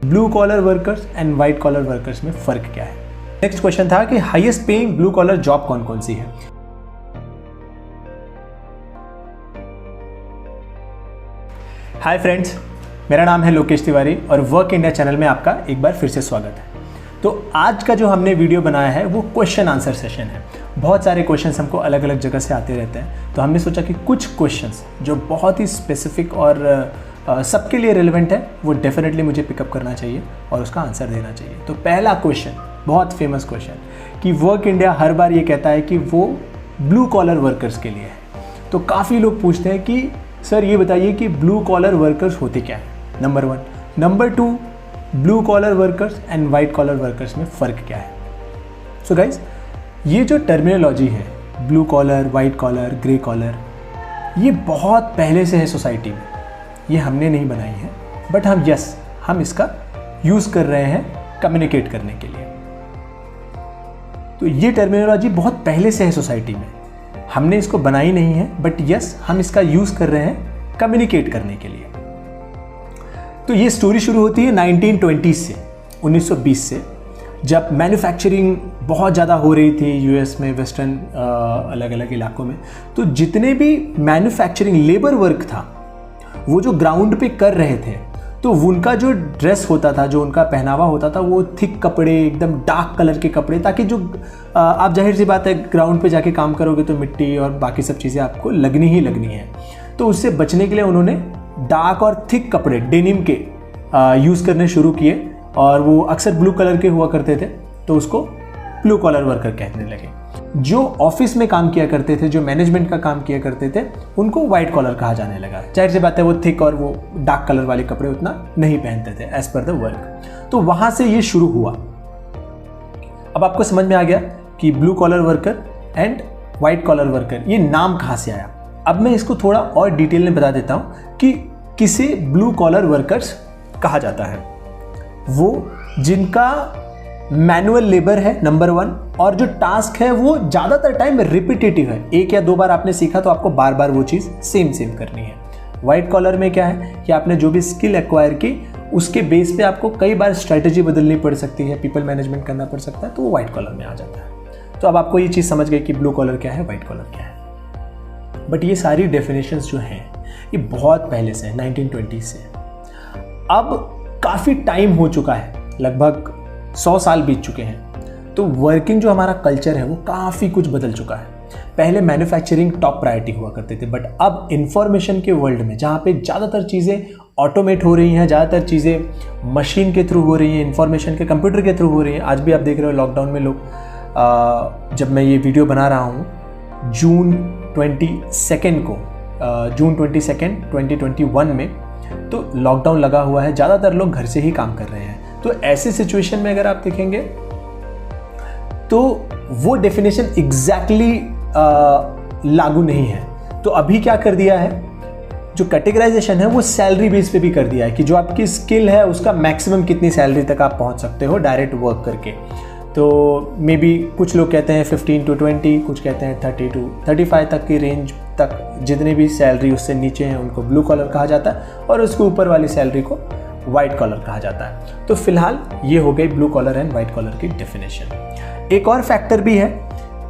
Blue collar workers and white collar workers में फ़र्क क्या है। नेक्स्ट क्वेश्चन था कि highest paying blue collar job कौन कौन सी है। हाय फ्रेंड्स, मेरा नाम है लोकेश तिवारी और वर्क इंडिया चैनल में आपका एक बार फिर से स्वागत है। तो आज का जो हमने वीडियो बनाया है वो क्वेश्चन आंसर सेशन है। बहुत सारे क्वेश्चंस हमको अलग अलग जगह से आते रहते हैं, तो हमने सोचा कि कुछ क्वेश्चंस जो बहुत ही स्पेसिफिक और सबके लिए रिलेवेंट है वो डेफिनेटली मुझे पिकअप करना चाहिए और उसका आंसर देना चाहिए। तो पहला क्वेश्चन, बहुत फेमस क्वेश्चन कि वर्क इंडिया हर बार ये कहता है कि वो ब्लू कॉलर वर्कर्स के लिए है। तो काफ़ी लोग पूछते हैं कि सर ये बताइए कि ब्लू कॉलर वर्कर्स होते क्या है, number 1। Number 2, blue collar workers and white collar workers में फ़र्क क्या है। सो गाइज, ये जो टर्मिनोलॉजी है blue collar, white collar, grey collar, ये बहुत पहले से है सोसाइटी में, ये हमने नहीं बनाई है, बट हम इसका यूज़ कर रहे हैं कम्युनिकेट करने के लिए। तो ये टर्मिनोलॉजी बहुत पहले से है सोसाइटी में, हमने इसको बनाई नहीं है, बट हम इसका यूज़ कर रहे हैं कम्युनिकेट करने के लिए। तो ये स्टोरी शुरू होती है 1920 से, 1920 से, जब मैन्युफैक्चरिंग बहुत ज़्यादा हो रही थी यूएस में, वेस्टर्न अलग अलग इलाकों में। तो जितने भी मैन्युफैक्चरिंग लेबर वर्क था वो जो ग्राउंड पे कर रहे थे, तो उनका जो ड्रेस होता था, जो उनका पहनावा होता था, वो थिक कपड़े, एकदम डार्क कलर के कपड़े, ताकि जो आप जाहिर सी बात है ग्राउंड पे जाके काम करोगे तो मिट्टी और बाकी सब चीज़ें आपको लगनी ही लगनी है। तो उससे बचने के लिए उन्होंने डार्क और थिक कपड़े, डेनिम के यूज़ करने शुरू किए, और वो अक्सर ब्लू कलर के हुआ करते थे, तो उसको ब्लू कॉलर वर्कर कहने लगे। जो ऑफिस में काम किया करते थे, जो मैनेजमेंट का काम किया करते थे, उनको वाइट कॉलर कहा जाने लगा। जाहिर सी बात है वो थिक और वो डार्क कलर वाले कपड़े उतना नहीं पहनते थे एज पर द वर्क। तो वहाँ से ये शुरू हुआ। अब आपको समझ में आ गया कि blue collar worker and white collar worker ये नाम कहाँ से आया। अब मैं इसको थोड़ा और डिटेल में बता देता हूँ कि किसे ब्लू कॉलर वर्कर्स कहा जाता है। वो जिनका मैनुअल लेबर है, नंबर 1, और जो टास्क है वो ज़्यादातर टाइम रिपीटेटिव है, एक या दो बार आपने सीखा तो आपको बार बार वो चीज़ सेम करनी है। वाइट कॉलर में क्या है कि आपने जो भी स्किल एक्वायर की उसके बेस पे आपको कई बार स्ट्रेटजी बदलनी पड़ सकती है, पीपल मैनेजमेंट करना पड़ सकता है, तो वो वाइट कॉलर में आ जाता है। तो अब आपको ये चीज़ समझ गई कि ब्लू कॉलर क्या है, वाइट कॉलर क्या है। बट ये सारी डेफिनेशंस जो हैं ये बहुत पहले से है, 1920 से। अब काफ़ी टाइम हो चुका है, लगभग 100 साल बीत चुके हैं। तो वर्किंग जो हमारा कल्चर है वो काफ़ी कुछ बदल चुका है। पहले मैन्युफैक्चरिंग टॉप प्रायोरिटी हुआ करते थे, बट अब इंफॉर्मेशन के वर्ल्ड में, जहाँ पे ज़्यादातर चीज़ें ऑटोमेट हो रही हैं, ज़्यादातर चीज़ें मशीन के थ्रू हो रही हैं, इंफॉर्मेशन के कंप्यूटर के थ्रू हो रही हैं। आज भी आप देख रहे हो लॉकडाउन में लोग, जब मैं ये वीडियो बना रहा हूँ जून 22 2021 में, तो लॉकडाउन लगा हुआ है, ज़्यादातर लोग घर से ही काम कर रहे हैं। तो ऐसे सिचुएशन में अगर आप देखेंगे तो वो डेफिनेशन एग्जैक्टली लागू नहीं है। तो अभी क्या कर दिया है, जो कैटेगराइजेशन है वो सैलरी बेस पे भी कर दिया है कि जो आपकी स्किल है उसका मैक्सिमम कितनी सैलरी तक आप पहुंच सकते हो डायरेक्ट वर्क करके। तो मे बी कुछ लोग कहते हैं 15 to 20, कुछ कहते हैं 30 to 35 तक की रेंज तक, जितनी भी सैलरी उससे नीचे हैं उनको ब्लू कॉलर कहा जाता है, और उसके ऊपर वाली सैलरी को वाइट कॉलर कहा जाता है। तो फिलहाल ये हो गई blue collar and white collar की डेफिनेशन। एक और फैक्टर भी है,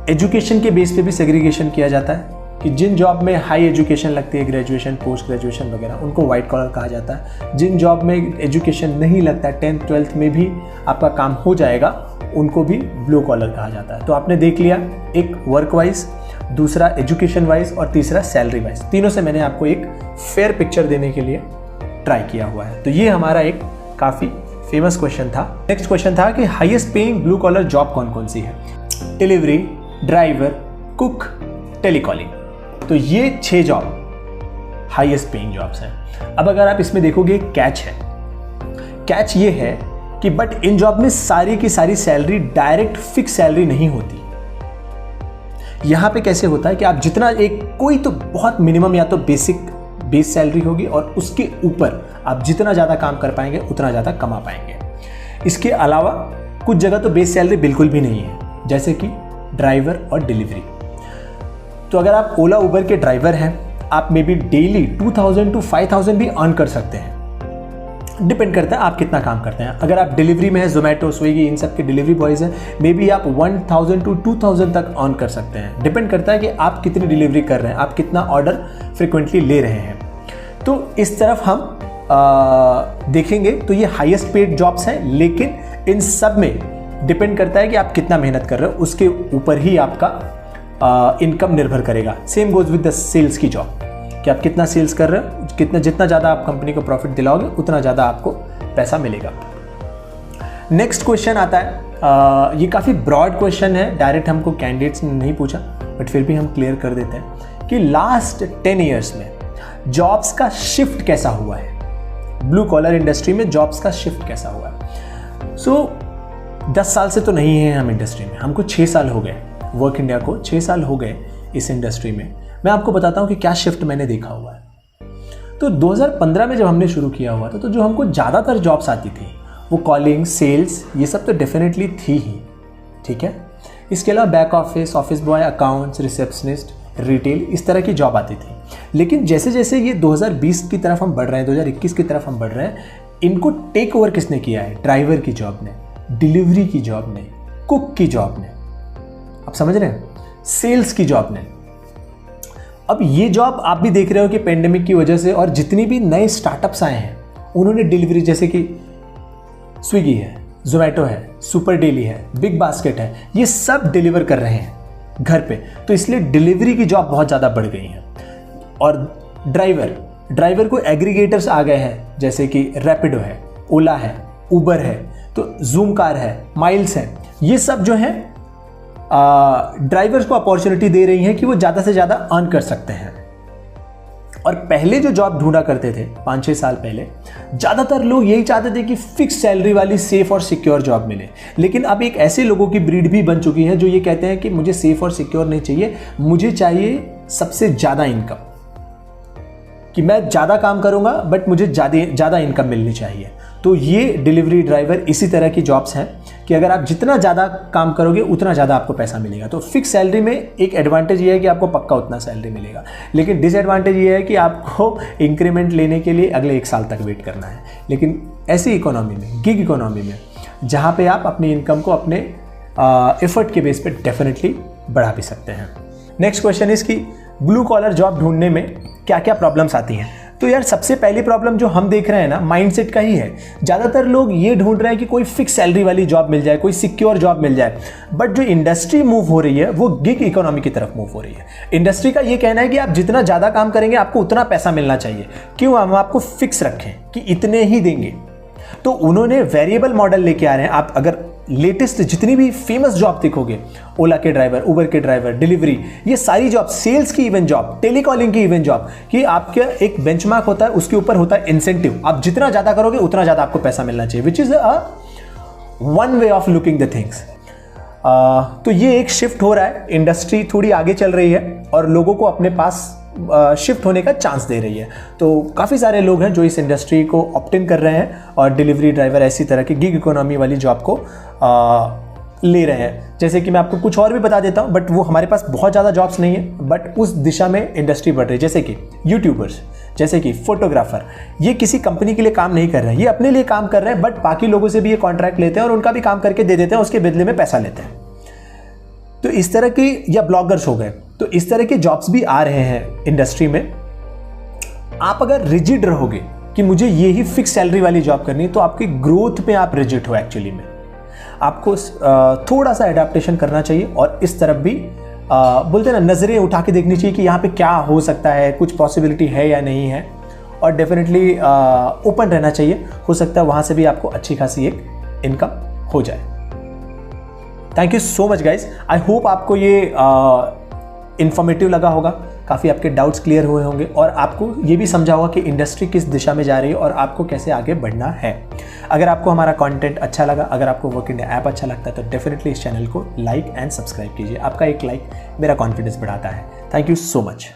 एजुकेशन के बेस पे भी सेग्रीगेशन किया जाता है कि जिन जॉब में हाई एजुकेशन लगती है, ग्रेजुएशन, पोस्ट ग्रेजुएशन वगैरह, उनको वाइट कॉलर कहा जाता है। जिन जॉब में एजुकेशन नहीं लगता है, 10th 12th में भी आपका काम हो जाएगा, उनको भी ब्लू कॉलर कहा जाता है। तो आपने देख लिया, एक वर्क वाइज, दूसरा एजुकेशन वाइज, और तीसरा सैलरी वाइज। तीनों से मैंने आपको एक फेयर पिक्चर देने के लिए ट्राई किया हुआ है। तो ये हमारा एक काफ़ी फेमस क्वेश्चन था। नेक्स्ट क्वेश्चन था कि highest paying blue collar job कौन कौन सी है। Delivery, driver, cook, telecalling. तो ये 6 जॉब हाईएस्ट पेइंग जॉब्स हैं। अब अगर आप इसमें देखोगे, कैच है। कैच ये है कि बट इन जॉब में सारी की सारी सैलरी डायरेक्ट फिक्स सैलरी नहीं होती। यहां पे कैसे होता है कि आप जितना, एक कोई तो बहुत मिनिमम या तो बेस सैलरी होगी, और उसके ऊपर आप जितना ज़्यादा काम कर पाएंगे उतना ज़्यादा कमा पाएंगे। इसके अलावा कुछ जगह तो बेस सैलरी बिल्कुल भी नहीं है, जैसे कि ड्राइवर और डिलीवरी। तो अगर आप ओला उबर के ड्राइवर हैं, आप मे बी डेली 2000 to 5000 भी अर्न कर सकते हैं। डिपेंड करता है आप कितना काम करते हैं। अगर आप डिलीवरी में है, जोमेटो, स्विगी, इन सब के डिलीवरी बॉयज़ हैं, मे बी आप 1000 to 2000 तक अर्न कर सकते हैं। डिपेंड करता है कि आप कितनी डिलीवरी कर रहे हैं, आप कितना ऑर्डर फ्रिक्वेंटली ले रहे हैं। तो इस तरफ हम देखेंगे तो ये हाईएस्ट पेड जॉब्स हैं, लेकिन इन सब में डिपेंड करता है कि आप कितना मेहनत कर रहे हो, उसके ऊपर ही आपका इनकम निर्भर करेगा। Same goes with the sales की जॉब, कि आप कितना सेल्स कर रहे हो, जितना ज़्यादा आप कंपनी को प्रॉफिट दिलाओगे उतना ज़्यादा आपको पैसा मिलेगा। नेक्स्ट क्वेश्चन आता है, ये काफ़ी ब्रॉड क्वेश्चन है, डायरेक्ट हमको कैंडिडेट्स ने नहीं पूछा, बट फिर भी हम क्लियर कर देते हैं कि लास्ट 10 ईयर्स में जॉब्स का शिफ्ट कैसा हुआ है, ब्लू कॉलर इंडस्ट्री में जॉब्स का शिफ्ट कैसा हुआ है। सो 10 साल से तो नहीं है हम इंडस्ट्री में, हमको 6 साल हो गए, वर्क इंडिया को 6 साल हो गए इस इंडस्ट्री में। मैं आपको बताता हूँ कि क्या शिफ्ट मैंने देखा हुआ है। तो 2015 में जब हमने शुरू किया हुआ था, तो जो हमको ज़्यादातर जॉब्स आती थी वो कॉलिंग, सेल्स, ये सब तो डेफिनेटली थी ही, ठीक है। इसके अलावा back office, office boy, accounts, receptionist, retail, इस तरह की जॉब आती थी। लेकिन जैसे जैसे ये 2020 की तरफ हम बढ़ रहे हैं, 2021 की तरफ हम बढ़ रहे हैं, इनको टेक ओवर किसने किया है? ड्राइवर की जॉब ने, डिलीवरी की जॉब ने, कुक की जॉब ने, आप समझ रहे हैं, सेल्स की जॉब ने। अब ये जॉब आप भी देख रहे हो कि पेंडेमिक की वजह से और जितनी भी नए स्टार्टअप्स आए हैं उन्होंने डिलीवरी, जैसे कि स्विगी है, जोमेटो है, सुपर डेली है, बिग बास्केट है, ये सब डिलीवर कर रहे हैं घर पे, तो इसलिए डिलीवरी की जॉब बहुत ज़्यादा बढ़ गई है। और ड्राइवर को एग्रीगेटर्स आ गए हैं, जैसे कि रैपिडो है, ओला है, उबर है, तो जूम कार है, माइल्स है, ये सब जो है ड्राइवर्स को अपॉर्चुनिटी दे रही हैं कि वो ज़्यादा से ज़्यादा अर्न कर सकते हैं। और पहले जो जॉब ढूंढा करते थे 5-6 साल पहले, ज़्यादातर लोग यही चाहते थे कि फिक्स सैलरी वाली सेफ और सिक्योर जॉब मिले। लेकिन अब एक ऐसे लोगों की ब्रीड भी बन चुकी है जो ये कहते हैं कि मुझे सेफ और सिक्योर नहीं चाहिए, मुझे चाहिए सबसे ज़्यादा इनकम, कि मैं ज़्यादा काम करूँगा बट मुझे ज़्यादा इनकम मिलनी चाहिए। तो ये डिलीवरी ड्राइवर इसी तरह की जॉब्स हैं कि अगर आप जितना ज़्यादा काम करोगे उतना ज़्यादा आपको पैसा मिलेगा। तो फिक्स सैलरी में एक एडवांटेज ये है कि आपको पक्का उतना सैलरी मिलेगा, लेकिन डिसएडवांटेज ये है कि आपको इंक्रीमेंट लेने के लिए अगले 1 साल तक वेट करना है। लेकिन ऐसी इकोनॉमी में, गिग इकोनॉमी में, जहाँ पे आप अपनी इनकम को अपने एफर्ट के बेस पे डेफिनेटली बढ़ा भी सकते हैं। नेक्स्ट क्वेश्चन इज कि ब्लू कॉलर जॉब ढूंढने में क्या क्या प्रॉब्लम्स आती हैं। तो यार सबसे पहली प्रॉब्लम जो हम देख रहे हैं ना, माइंडसेट का ही है। ज़्यादातर लोग ये ढूंढ रहे हैं कि कोई फिक्स सैलरी वाली जॉब मिल जाए, कोई सिक्योर जॉब मिल जाए, बट जो इंडस्ट्री मूव हो रही है वो गिग इकोनॉमी की तरफ मूव हो रही है। इंडस्ट्री का ये कहना है कि आप जितना ज़्यादा काम करेंगे आपको उतना पैसा मिलना चाहिए, क्यों हम आपको फिक्स रखें कि इतने ही देंगे। तो उन्होंने वेरिएबल मॉडल लेके आ रहे हैं। आप अगर लेटेस्ट जितनी भी फेमस जॉब देखोगे, ओला के ड्राइवर, उबर के ड्राइवर, डिलीवरी, ये सारी जॉब, सेल्स की इवेंट जॉब, टेलीकॉलिंग की इवेंट जॉब, कि आपका एक बेंचमार्क होता है, उसके ऊपर होता है इंसेंटिव। आप जितना ज़्यादा करोगे उतना ज़्यादा आपको पैसा मिलना चाहिए, which is a one way of looking the things. तो ये एक शिफ्ट हो रहा है, इंडस्ट्री थोड़ी आगे चल रही है और लोगों को अपने पास शिफ्ट होने का चांस दे रही है। तो काफ़ी सारे लोग हैं जो इस इंडस्ट्री को ऑप्ट इन कर रहे हैं और डिलीवरी ड्राइवर ऐसी तरह की गिग इकोनॉमी वाली जॉब को ले रहे हैं। जैसे कि मैं आपको कुछ और भी बता देता हूं, बट वो हमारे पास बहुत ज़्यादा जॉब्स नहीं है, बट उस दिशा में इंडस्ट्री बढ़ रही है। जैसे कि यूट्यूबर्स, जैसे कि फोटोग्राफर, ये किसी कंपनी के लिए काम नहीं कर रहे हैं, ये अपने लिए काम कर रहे हैं, बट बाकी लोगों से भी ये कॉन्ट्रैक्ट लेते हैं और उनका भी काम करके दे देते हैं, उसके बदले में पैसा लेते हैं। तो इस तरह की, या ब्लॉगर्स हो गए, तो इस तरह के जॉब्स भी आ रहे हैं इंडस्ट्री में। आप अगर रिजिड रहोगे कि मुझे ये ही फिक्स सैलरी वाली जॉब करनी है, तो आपकी ग्रोथ में आप रिजिड हो। एक्चुअली में आपको थोड़ा सा एडाप्टेशन करना चाहिए और इस तरफ भी बोलते हैं ना, नज़रें उठा के देखनी चाहिए कि यहाँ पे क्या हो सकता है, कुछ पॉसिबिलिटी है या नहीं है, और डेफिनेटली ओपन रहना चाहिए। हो सकता है वहाँ से भी आपको अच्छी खासी एक इनकम हो जाए। Thank you so much guys. I hope आपको ये इन्फॉर्मेटिव लगा होगा, काफ़ी आपके डाउट्स क्लियर हुए होंगे और आपको ये भी समझा होगा कि इंडस्ट्री किस दिशा में जा रही है और आपको कैसे आगे बढ़ना है। अगर आपको हमारा कंटेंट अच्छा लगा, अगर आपको वर्क इंडिया ऐप अच्छा लगता है, तो डेफिनेटली इस चैनल को लाइक एंड सब्सक्राइब कीजिए। आपका एक लाइक मेरा कॉन्फिडेंस बढ़ाता है। Thank you so much.